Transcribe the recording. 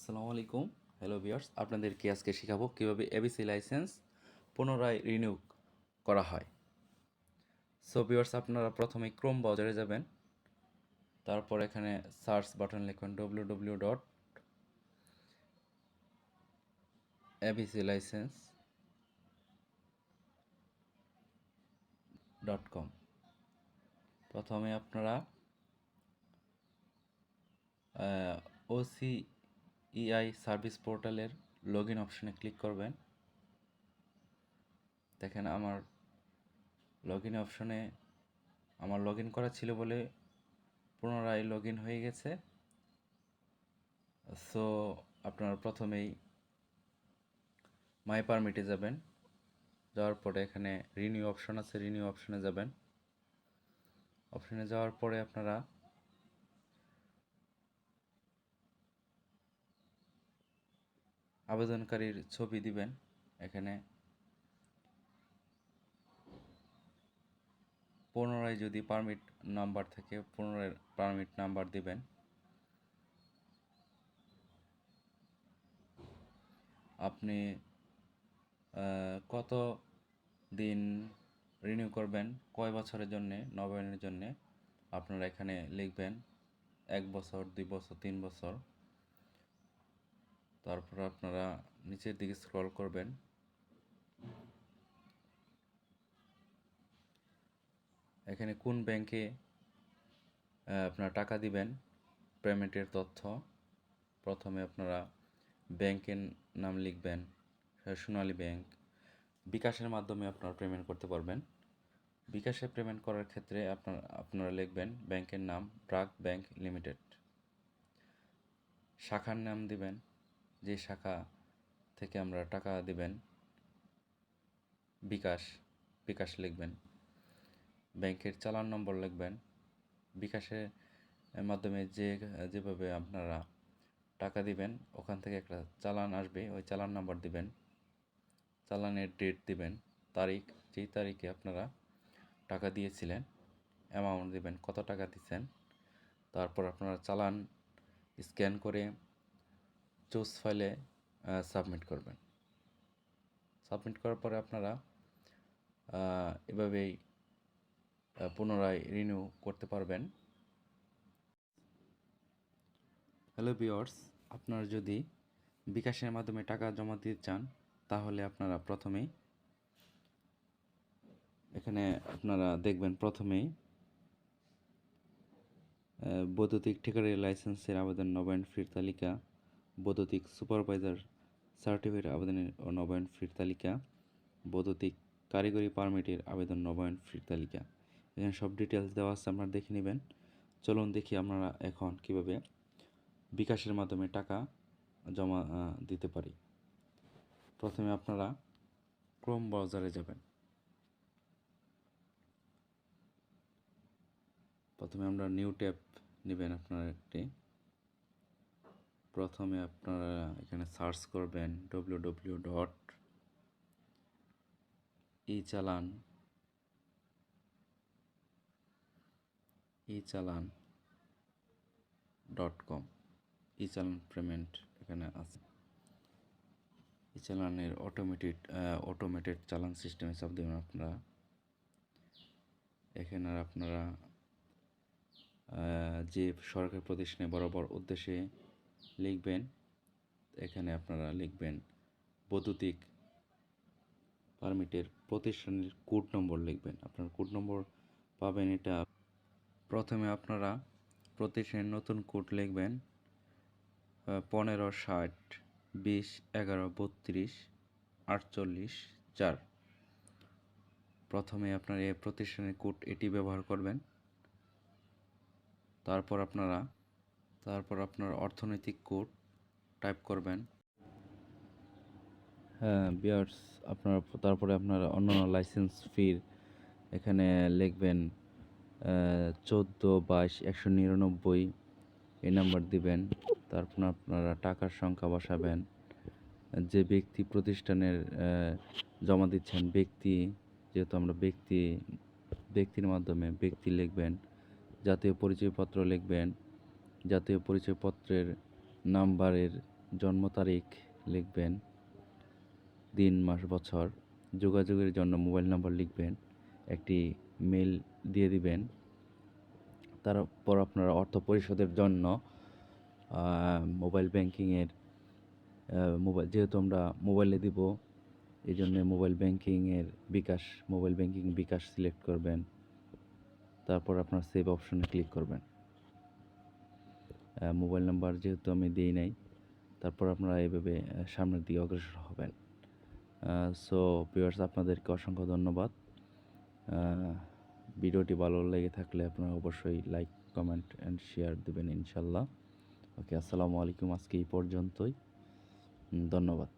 আসসালামু আলাইকুম। Hello viewers, আপনাদেরকে আজকে শেখাবো কিভাবে এবিসি লাইসেন্স পুনরায় রিনিউ করা হয়। সো ভিউয়ার্স, আপনারা প্রথমে ক্রোম ব্রাউজারে যাবেন। তারপর এখানে সার্চ বাটন লিখবেন www.abclicense.com। প্রথমে আপনারা OCEI সার্ভিস পোর্টালের লগ ইন অপশনে ক্লিক করবেন। দেখেন আমার লগ ইন অপশনে আমার লগ ইন করা ছিল বলে পুনরায় লগ ইন হয়ে গেছে। সো আপনারা প্রথমেই মাই পারমিটে যাবেন। যাওয়ার পরে এখানে রিনিউ অপশন আছে, রিনিউ অপশনে যাবেন। অপশনে যাওয়ার পরে আপনারা আবেদনকারীর ছবি দিবেন। এখানে পুনরায় যদি পারমিট নাম্বার থাকে পুনরায় পারমিট নাম্বার দিবেন। আপনি কত দিন রিনিউ করবেন, কয় বছরের জন্যে, নবায়নের জন্যে আপনারা এখানে লিখবেন 1 বছর, 2 বছর, 3 বছর। তারপর আপনারা নিচের দিকে স্ক্রল করবেন। এখানে কোন ব্যাংকে আপনারা টাকা দিবেন পেমেন্টের তথ্য। প্রথমে আপনারা ব্যাংকের নাম লিখবেন, সোনালী ব্যাংক। বিকাশের মাধ্যমে আপনারা পেমেন্ট করতে পারবেন। বিকাশে পেমেন্ট করার ক্ষেত্রে আপনারা লিখবেন ব্যাংকের নাম ব্র্যাক ব্যাংক লিমিটেড। শাখার নাম দিবেন, যে শাখা থেকে আমরা টাকা দিবেন। বিকাশ লিখবেন। ব্যাংকের চালান নম্বর লিখবেন। বিকাশের মাধ্যমে যেভাবে আপনারা টাকা দিবেন ওখান থেকে একটা চালান আসবে, ওই চালান নাম্বার দিবেন। চালানের ডেট দিবেন, তারিখ, যেই তারিখে আপনারা টাকা দিয়েছিলেন, অ্যামাউন্ট দিবেন, কত টাকা দিচ্ছেন। তারপর আপনারা চালান স্ক্যান করে চুজ ফাইলে সাবমিট করবেন। সাবমিট করার পরে আপনারা এভাবেই পুনরায় রিনিউ করতে পারবেন। হ্যালো ভিউয়ার্স, আপনারা যদি বিকাশের মাধ্যমে টাকা জমা দিতে চান তাহলে আপনারা প্রথমেই এখানে আপনারা দেখবেন প্রথমেই বৈদ্যুতিক ঠিকাদারি লাইসেন্সের আবেদন নবায়ন ফির তালিকা, বৈদ্যুতিক সুপারভাইজার সার্টিফিকেট আবেদনের নবায়ন ফির তালিকা, বৈদ্যুতিক কারিগরি পারমিটের আবেদন নবায়ন ফির তালিকা। এখানে সব ডিটেলস দেওয়া আছে, আপনারা দেখে নেবেন। চলুন দেখি আমরা এখন কিভাবে বিকাশের মাধ্যমে টাকা জমা দিতে পারি। প্রথমে আপনারা ক্রোম ব্রাউজারে যাবেন। প্রথমে আমরা নিউ ট্যাব নেবেন আপনারা একটি। প্রথমে আপনারা এখানে সার্চ করবেন www.echalan.com। ইচালান পেমেন্ট এখানে আছে। ইচালানের অটোমেটেড চালান সিস্টেমে চাপ দেবেন আপনারা। এখানে আপনারা যে সরকারি প্রতিষ্ঠানে বরাবর উদ্দেশ্যে লিখবেন। এখানে আপনারা লিখবেন বৈদ্যুতিক পারমিটের প্রতিষ্ঠানের কোড নম্বর লিখবেন। আপনার কোড নম্বর পাবেন এটা। প্রথমে আপনারা প্রতিষ্ঠানের নতুন কোড লিখবেন 1560-20-11-32-48-4। প্রথমে আপনারা এই প্রতিষ্ঠানের কোড এটি ব্যবহার করবেন। তারপর আপনার অর্থনৈতিক কোড টাইপ করবেন। হ্যাঁ ভিউয়ার্স, তারপরে আপনারা অন্যান্য লাইসেন্স ফির এখানে লিখবেন 14/22-199 এই নাম্বার দিবেন। তারপর আপনারা টাকার সংখ্যা বসাবেন। যে ব্যক্তি প্রতিষ্ঠানের জমা দিচ্ছেন, যেহেতু আমরা ব্যক্তির মাধ্যমে ব্যক্তি লিখবেন। জাতীয় পরিচয়পত্র লিখবেন। জাতীয় পরিচয়পত্রের নাম্বারের জন্ম তারিখ লিখবেন, দিন মাস বছর। যোগাযোগের জন্য মোবাইল নাম্বার লিখবেন, একটি মেল দিয়ে দিবেন। তারপর আপনারা অর্থ পরিশোধের জন্য মোবাইল ব্যাংকিংয়ের যেহেতু আমরা মোবাইলে দিব, এই জন্যে মোবাইল ব্যাংকিংয়ের মোবাইল ব্যাংকিং বিকাশ সিলেক্ট করবেন। তারপর আপনার সেভ অপশনে ক্লিক করবেন। মোবাইল নাম্বার যেহেতু আমি দিই নাই, তারপর আপনারা এইভাবে সামনের দিকে অগ্রসর হবেন। সো ভিউয়ার্স, আপনাদেরকে অসংখ্য ধন্যবাদ। ভিডিওটি ভালো লেগে থাকলে আপনারা অবশ্যই লাইক, কমেন্ট অ্যান্ড শেয়ার দেবেন ইনশাল্লাহ। ওকে, আসসালামু আলাইকুম। আজকে এই পর্যন্তই। ধন্যবাদ।